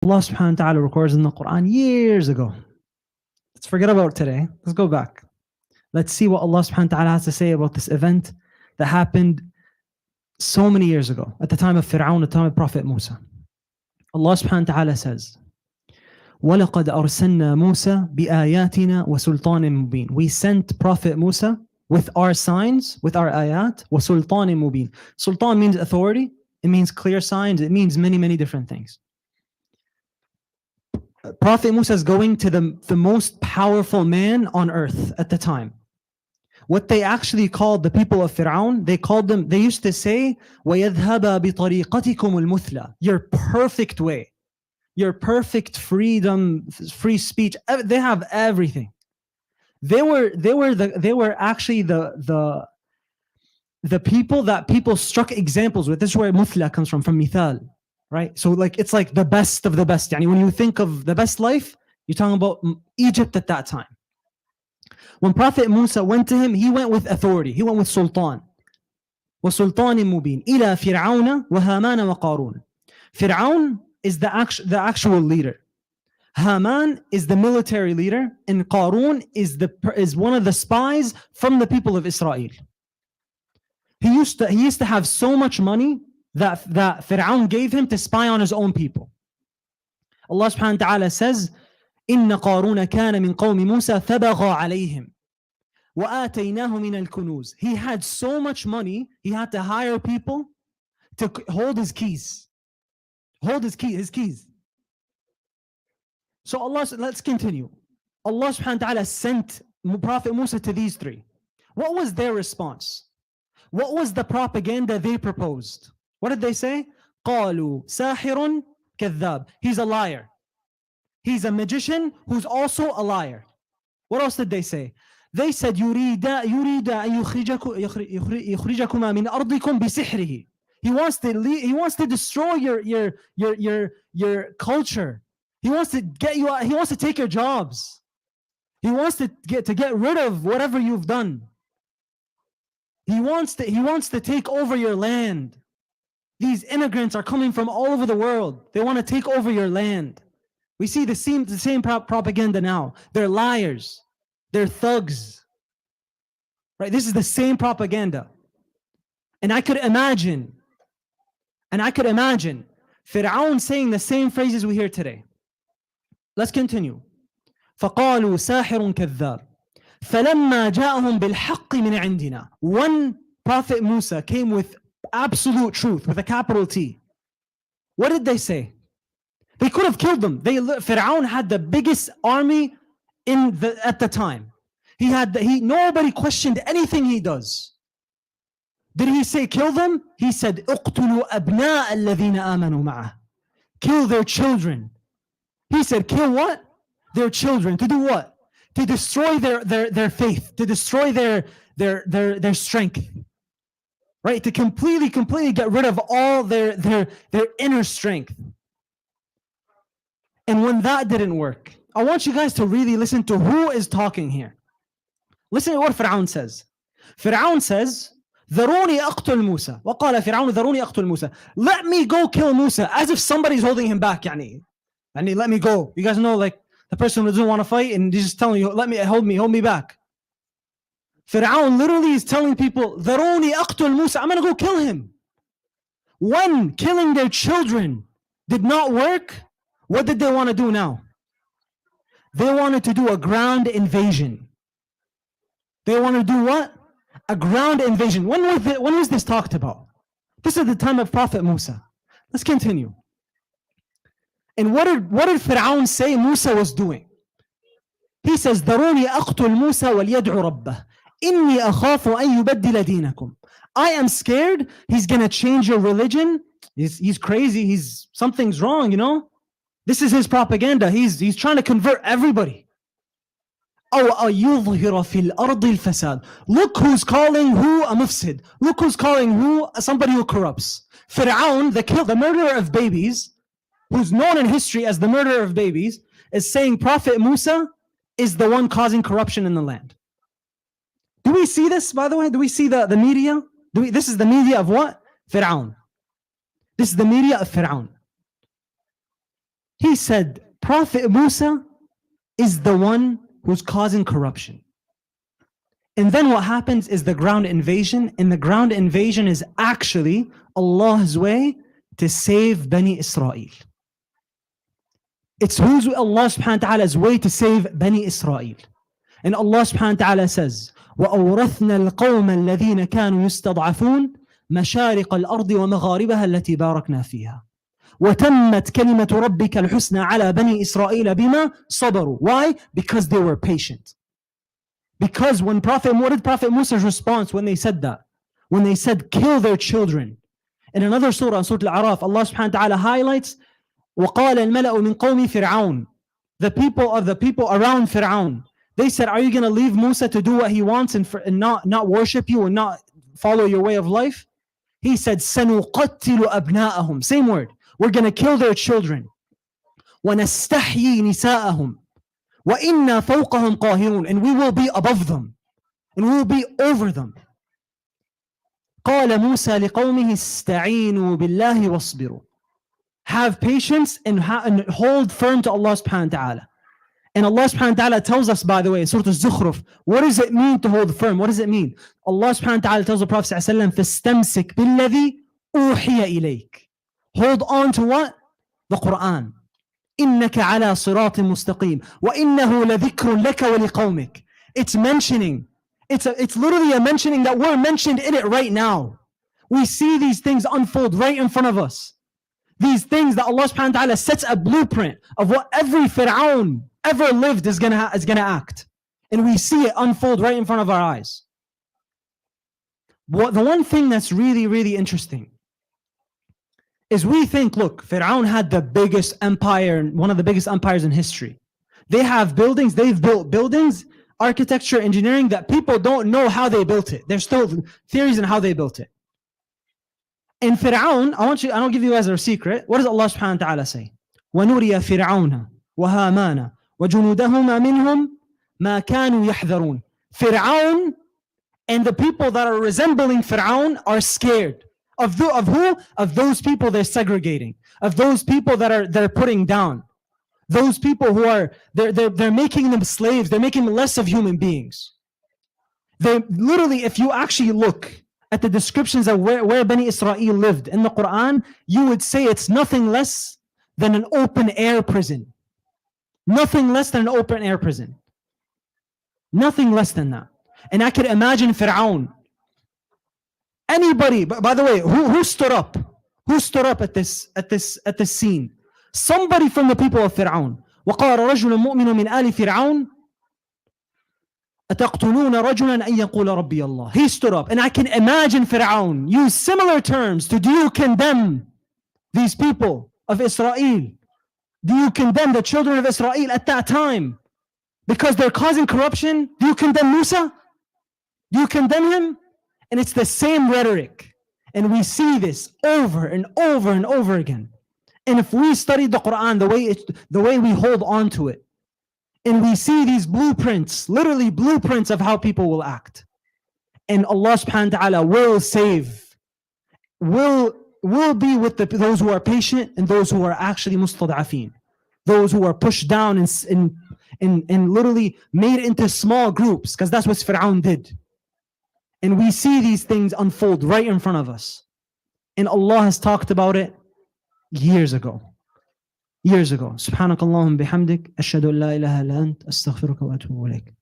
Allah subhanahu wa ta'ala records in the Quran years ago. Let's forget about today. Let's go back. Let's see what Allah subhanahu wa ta'ala has to say about this event that happened so many years ago, at the time of Fir'aun, at the time of Prophet Musa. Allah subhanahu wa ta'ala says, وَلَقَدْ أَرْسَلْنَا مُوسَى بِآيَاتِنَا وَسُلْطَانٍ مُبِينٍ. We sent Prophet Musa with our signs, with our ayat, وَسُلْطَانٍ مُبِينٍ. Sultan means authority, it means clear signs, it means many, many different things. Prophet Musa is going to the most powerful man on earth at the time. What they actually called the people of Fir'aun, they used to say, وَيَذْهَبَ بِطَرِيقَتِكُمُ الْمُثْلَى. Your perfect way, your perfect freedom, free speech. They have everything. They were actually the people that people struck examples with. This is where muthla comes from mithal. Right? So it's like the best of the best. Yani when you think of the best life, you're talking about Egypt at that time. When Prophet Musa went to him, he went with authority. He went with sultan. وَسُلْطَانٍ مُبِينٍ إِلَى فِرْعَوْنَ وَهَامَانَ وَقَارُونَ. Fir'aun is the actual leader. Haman is the military leader, and Qarun is one of the spies from the people of Israel. He used to have so much money that Fir'aun gave him to spy on his own people. Allah subhanahu wa ta'ala says, إِنَّ قَارُونَ كَانَ مِنْ قَوْمِ مُوسَى فَبَغَى عَلَيْهِمْ وَآتَيْنَاهُ مِنَ الْكُنُوزِ. He had so much money, he had to hire people to hold his keys. Hold his keys. So let's continue. Allah subhanahu wa ta'ala sent Prophet Musa to these three. What was their response? What was the propaganda they proposed? What did they say? قالوا ساحر كذاب. He's a liar. He's a magician who's also a liar. What else did they say? They said يريد أن يخرجكما من أرضكم بسحره. He wants to destroy your culture. He wants to get you out. He wants to take your jobs. He wants to get rid of whatever you've done. He wants to take over your land. These immigrants are coming from all over the world. They want to take over your land. We see the same propaganda now. They're liars. They're thugs. Right? This is the same propaganda. And I could imagine Fir'aun saying the same phrases we hear today. Let's continue. فقالوا ساحر كذاب فلما جاءهم بالحق من عندنا. When Prophet Musa came with absolute truth, with a capital T, what did they say? They could have killed them. Fir'aun had the biggest army at the time. Nobody questioned anything he does. Did he say kill them? He said اقتلوا أبناء الذين آمنوا معه. Kill their children. He said kill what? Their children. To do what? To destroy their faith, to destroy their strength. Right? To completely get rid of all their inner strength. And when that didn't work, I want you guys to really listen to who is talking here. Listen to what Fir'aun says. Fir'aun says, ذروني أقتل موسى. وقال فرعون ذروني أقتل موسى. Let me go kill Musa, as if somebody's holding him back. يعني let me go. You guys know, like the person who doesn't want to fight and he's just telling you, hold me back. Fir'aun literally is telling people, ذروني أقتل موسى. I'm going to go kill him. When killing their children did not work, what did they want to do now? They wanted to do a ground invasion. They want to do what? A ground invasion. When was this talked about? This is the time of Prophet Musa. Let's continue. And what did Fir'aun say Musa was doing? He says, ذروني أقتل موسى وليدعو ربه إني أخاف أن يبدل دينكم. I am scared he's going to change your religion. He's crazy. Something's wrong, you know? This is his propaganda. He's trying to convert everybody. أو يظهر في الأرض الفساد. Look who's calling who a mufsid. Look who's calling who somebody who corrupts. Fir'aun, the murderer of babies, who's known in history as the murderer of babies, is saying Prophet Musa is the one causing corruption in the land. Do we see this, by the way? Do we see the media? This is the media of what? Fir'aun. This is the media of Fir'aun. He said, Prophet Musa is the one who's causing corruption. And then what happens is the ground invasion, and the ground invasion is actually Allah's way to save Bani Israel. It's Allah subhanahu wa ta'ala's way to save Bani Israel. And Allah subhanahu wa ta'ala says, وَأَوْرَثْنَا الْقَوْمَ الَّذِينَ كَانُوا يُسْتَضْعَفُونَ مَشَارِقَ الْأَرْضِ وَمَغَارِبَهَا الَّتِي بَارَكْنَا فِيهَا وَتَمَّتْ كَلِمَةُ رَبِّكَ الْحُسْنَى عَلَى بَنِي إِسْرَائِيلَ بِمَا صَبَرُوا. Why? Because they were patient. Because what did Prophet Musa's response when they said that? When they said, kill their children. In another surah, Surah Al-A'raf, Allah subhanahu wa ta'ala highlights, وَقَالَ الْمَلَأُ مِنْ قَوْمِ فِرْعَوْنَ. The people around Fir'aun, they said, are you going to leave Musa to do what he wants and not worship you and not follow your way of life? He said, سَنُقَتِّلُ أَبْنَاءَهُم. Same word. We're going to kill their children. وَنَسْتَحْيِي نِسَاءَهُم. وَإِنَّا فَوْقَهُمْ قَاهِرُونَ. And we will be above them. And we will be over them. قَالَ مُوسَى لِقَوْمِهِ اسْتَعِينُوا بِاللَّهِ وَاصْبِرُوا. Have patience and hold firm to Allah subhanahu wa ta'ala. And Allah subhanahu wa ta'ala tells us, by the way, in Surah Al-Zukhruf, what does it mean to hold firm? What does it mean? Allah subhanahu wa ta'ala tells the Prophet sallallahu alaihi wasallam, فَاسْتَمْسِكْ بِالَّذِي أُوحِيَ إِلَيْكَ. Hold on to what? The Quran. إِنَّكَ عَلَى صِرَاطٍ مُسْتَقِيمٍ وَإِنَّهُ لَذِكْرٌ لَكَ وَلِقَوْمِكَ. It's mentioning, it's literally a mentioning that we're mentioned in it right now. We see these things unfold right in front of us. These things that Allah subhanahu wa ta'ala sets a blueprint of what every Fir'aun ever lived is gonna act. And we see it unfold right in front of our eyes. The one thing that's really, really interesting is we think, look, Fir'aun had the biggest empire, one of the biggest empires in history. They have buildings, they've built buildings, architecture, engineering, that people don't know how they built it. There's still theories on how they built it. In Fir'aun, I don't give you guys a secret. What does Allah subhanahu wa ta'ala say? وَنُرِيَ فِرْعَوْنَ وَهَامَانَ وَجُنُودَهُمَا مِنْهُمْ مَا كَانُوا يَحْذَرُونَ. Fir'aun and the people that are resembling Fir'aun are scared. Of who? Of those people they're segregating. Of those people that they're putting down. Those people who are, they're making them slaves. They're making them less of human beings. They literally, if you actually look at the descriptions of where Bani Israel lived in the Quran, you would say it's nothing less than an open air prison. Nothing less than an open air prison. Nothing less than that. And I could imagine Fir'aun. Anybody, by the way, who stood up? Who stood up at this scene? Somebody from the people of Fir'aun. وَقَالَ رَجُلٌ مُؤْمِنٌ مِنْ آلِ فِرْعَوْنَ أَتَقْتُلُونَ رَجُلًا أَنْ يَقُولَ رَبِّيَ اللَّهِ. He stood up, and I can imagine Fir'aun use similar terms to, do you condemn these people of Israel? Do you condemn the children of Israel at that time because they're causing corruption? Do you condemn Musa? Do you condemn him? And it's the same rhetoric. And we see this over and over and over again. And if we study the Quran the way we hold on to it, and we see these blueprints, literally blueprints of how people will act. And Allah subhanahu wa ta'ala will save, will be with those who are patient and those who are actually mustad'afin. Those who are pushed down and literally made into small groups, because that's what Fir'aun did. And we see these things unfold right in front of us. And Allah has talked about it years ago. Years ago. Subhanakallahum bihamdik. Ashhadu an la ilaha illa ant. Astaghfiruka wa atubu ilayk.